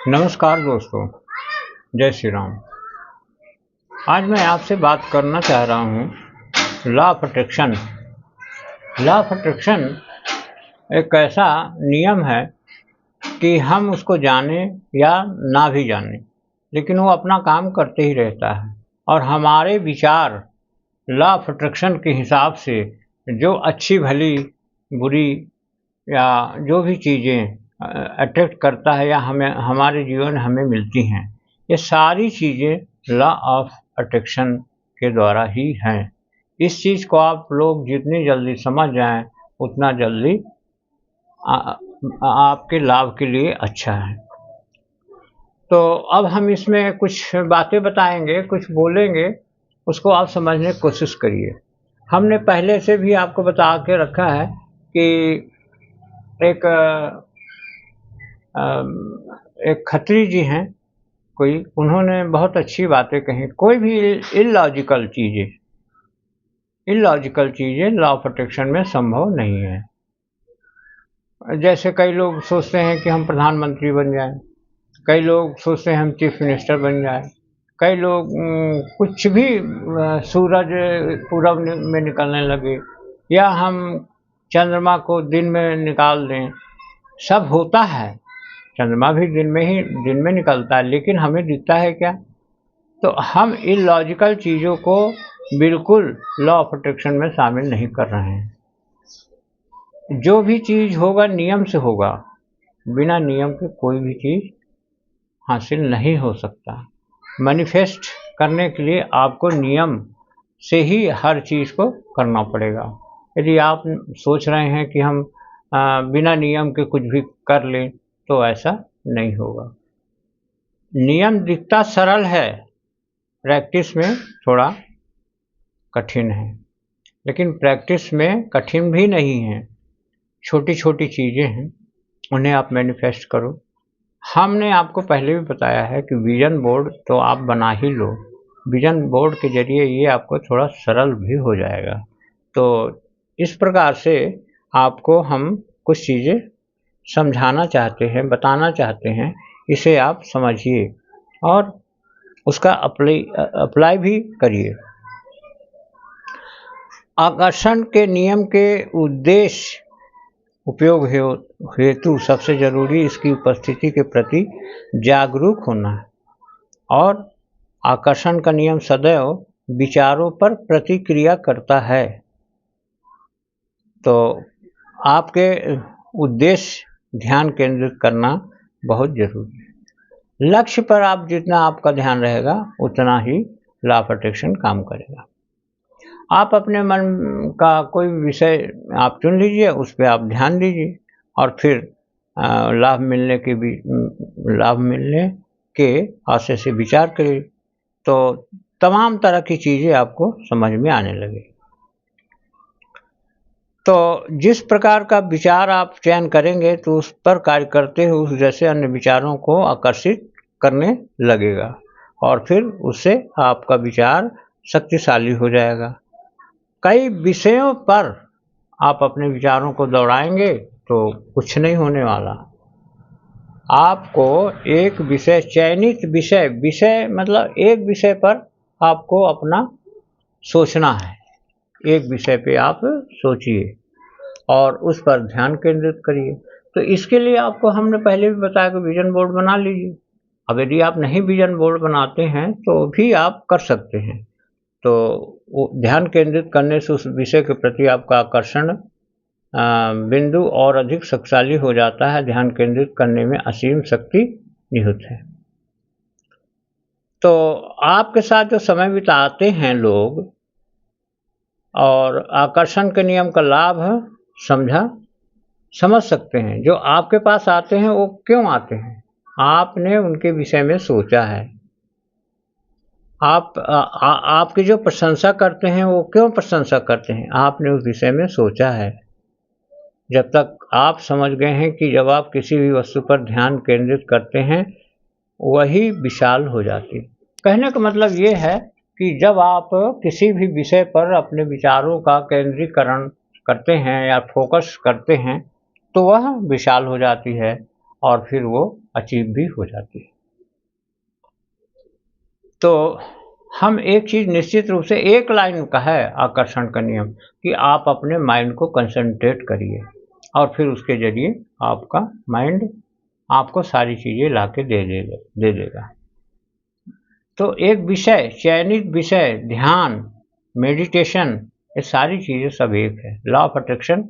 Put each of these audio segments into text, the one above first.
नमस्कार दोस्तों, जय श्री राम। आज मैं आपसे बात करना चाह रहा हूँ law of attraction. Law of attraction एक ऐसा नियम है कि हम उसको जाने या ना भी जाने, लेकिन वो अपना काम करते ही रहता है और हमारे विचार लॉ ऑफ अट्रैक्शन के हिसाब से जो अच्छी भली बुरी या जो भी चीज़ें अट्रैक्ट करता है या हमें हमारे जीवन में हमें मिलती हैं, ये सारी चीज़ें लॉ ऑफ अट्रैक्शन के द्वारा ही हैं। इस चीज़ को आप लोग जितनी जल्दी समझ जाएं उतना जल्दी आपके लाभ के लिए अच्छा है। तो अब हम इसमें कुछ बातें बताएंगे, कुछ बोलेंगे, उसको आप समझने की कोशिश करिए। हमने पहले से भी आपको बता के रखा है कि एक खत्री जी हैं कोई, उन्होंने बहुत अच्छी बातें कही। कोई भी इलॉजिकल चीज़ें लॉ ऑफ अट्रैक्शन में संभव नहीं है। जैसे कई लोग सोचते हैं कि हम प्रधानमंत्री बन जाएं, कई लोग सोचते हैं हम चीफ मिनिस्टर बन जाएं, कई लोग कुछ भी सूरज पूरब में निकलने लगे या हम चंद्रमा को दिन में निकाल दें। सब होता है, चंद्रमा भी दिन में निकलता है, लेकिन हमें दिखता है क्या? तो हम इलॉजिकल चीज़ों को बिल्कुल लॉ ऑफ अट्रैक्शन में शामिल नहीं कर रहे हैं। जो भी चीज़ होगा नियम से होगा, बिना नियम के कोई भी चीज़ हासिल नहीं हो सकता। मैनिफेस्ट करने के लिए आपको नियम से ही हर चीज़ को करना पड़ेगा। यदि आप सोच रहे हैं कि हम बिना नियम के कुछ भी कर लें तो ऐसा नहीं होगा। नियम दिखता सरल है, प्रैक्टिस में थोड़ा कठिन है, लेकिन प्रैक्टिस में कठिन भी नहीं है। छोटी छोटी चीज़ें हैं, उन्हें आप मैनिफेस्ट करो। हमने आपको पहले भी बताया है कि विजन बोर्ड तो आप बना ही लो। विजन बोर्ड के जरिए ये आपको थोड़ा सरल भी हो जाएगा। तो इस प्रकार से आपको हम कुछ चीज़ें समझाना चाहते हैं, बताना चाहते हैं, इसे आप समझिए और उसका अप्लाई भी करिए। आकर्षण के नियम के उद्देश्य उपयोग हेतु सबसे जरूरी इसकी उपस्थिति के प्रति जागरूक होना है और आकर्षण का नियम सदैव विचारों पर प्रतिक्रिया करता है। तो आपके उद्देश्य ध्यान केंद्रित करना बहुत जरूरी है। लक्ष्य पर आप जितना आपका ध्यान रहेगा उतना ही लॉ ऑफ अट्रैक्शन काम करेगा। आप अपने मन का कोई विषय आप चुन लीजिए, उस पर आप ध्यान दीजिए और फिर लाभ मिलने के आशय से विचार करिए, तो तमाम तरह की चीज़ें आपको समझ में आने लगे। तो जिस प्रकार का विचार आप चयन करेंगे तो उस पर कार्य करते हुए उस जैसे अन्य विचारों को आकर्षित करने लगेगा और फिर उससे आपका विचार शक्तिशाली हो जाएगा। कई विषयों पर आप अपने विचारों को दौड़ाएंगे तो कुछ नहीं होने वाला। आपको एक विषय, चयनित विषय मतलब एक विषय पर आपको अपना सोचना है। एक विषय पे आप सोचिए और उस पर ध्यान केंद्रित करिए। तो इसके लिए आपको हमने पहले भी बताया कि विजन बोर्ड बना लीजिए। अब यदि आप नहीं विजन बोर्ड बनाते हैं तो भी आप कर सकते हैं। तो वो ध्यान केंद्रित करने से उस विषय के प्रति आपका आकर्षण बिंदु और अधिक शक्तिशाली हो जाता है। ध्यान केंद्रित करने में असीम शक्ति निहित है। तो आपके साथ जो समय बिताते हैं लोग और आकर्षण के नियम का लाभ समझ सकते हैं। जो आपके पास आते हैं वो क्यों आते हैं? आपने उनके विषय में सोचा है। आपकी जो प्रशंसा करते हैं वो क्यों प्रशंसा करते हैं? आपने उस विषय में सोचा है। जब तक आप समझ गए हैं कि जब आप किसी भी वस्तु पर ध्यान केंद्रित करते हैं वही विशाल हो जाती है। कहने का मतलब ये है कि जब आप किसी भी विषय पर अपने विचारों का केंद्रीकरण करते हैं या फोकस करते हैं तो वह विशाल हो जाती है और फिर वो अचीव भी हो जाती है। तो हम एक चीज़ निश्चित रूप से, एक लाइन का है आकर्षण का नियम, कि आप अपने माइंड को कंसंट्रेट करिए और फिर उसके ज़रिए आपका माइंड आपको सारी चीज़ें ला के दे देगा। तो एक विषय, चयनित विषय, ध्यान, मेडिटेशन, ये सारी चीज़ें सब एक है। लॉ ऑफ अट्रैक्शन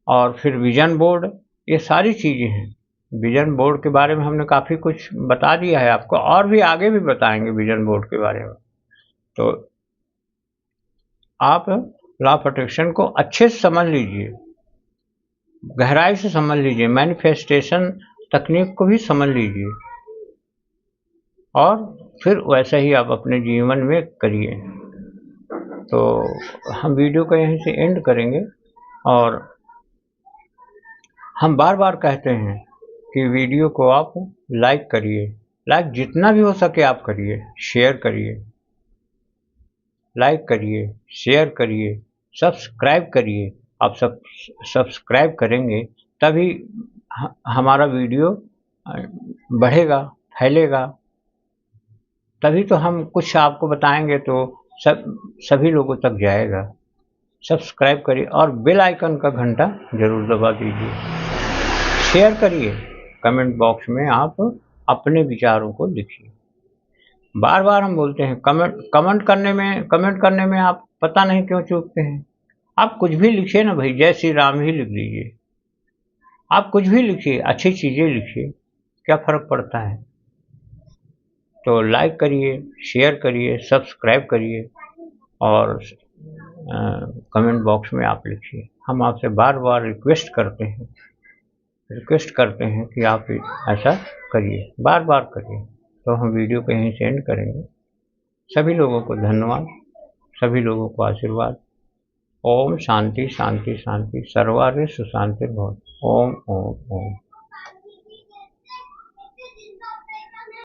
और फिर विजन बोर्ड, ये सारी चीज़ें हैं। विजन बोर्ड के बारे में हमने काफ़ी कुछ बता दिया है आपको, और भी आगे भी बताएंगे विजन बोर्ड के बारे में। तो आप लॉ ऑफ अट्रैक्शन को अच्छे से समझ लीजिए, गहराई से समझ लीजिए, मैनिफेस्टेशन तकनीक को भी समझ लीजिए और फिर वैसा ही आप अपने जीवन में करिए। तो हम वीडियो को यहीं से एंड करेंगे और हम बार बार कहते हैं कि वीडियो को आप लाइक करिए, लाइक जितना भी हो सके आप करिए, शेयर करिए, लाइक करिए, शेयर करिए, सब्सक्राइब करिए। आप सब सब्सक्राइब करेंगे तभी हमारा वीडियो बढ़ेगा, फैलेगा, तभी तो हम कुछ आपको बताएंगे तो सभी लोगों तक जाएगा। सब्सक्राइब करिए और बेल आइकन का घंटा जरूर दबा दीजिए। शेयर करिए, कमेंट बॉक्स में आप अपने विचारों को लिखिए। बार बार हम बोलते हैं कमेंट करने में आप पता नहीं क्यों चूकते हैं। आप कुछ भी लिखिए ना भाई, जय श्री राम ही लिख दीजिए। आप कुछ भी लिखिए, अच्छी चीज़ें लिखिए, क्या फ़र्क पड़ता है। तो लाइक करिए, शेयर करिए, सब्सक्राइब करिए और कमेंट बॉक्स में आप लिखिए। हम आपसे बार बार रिक्वेस्ट करते हैं कि आप ऐसा करिए, बार बार करिए। तो हम वीडियो को यहीं से एंड करेंगे। सभी लोगों को धन्यवाद, सभी लोगों को आशीर्वाद। ओम शांति शांति शांति, सर्वारिष्ट शांतिर्भवतु। ओम ओम ओम।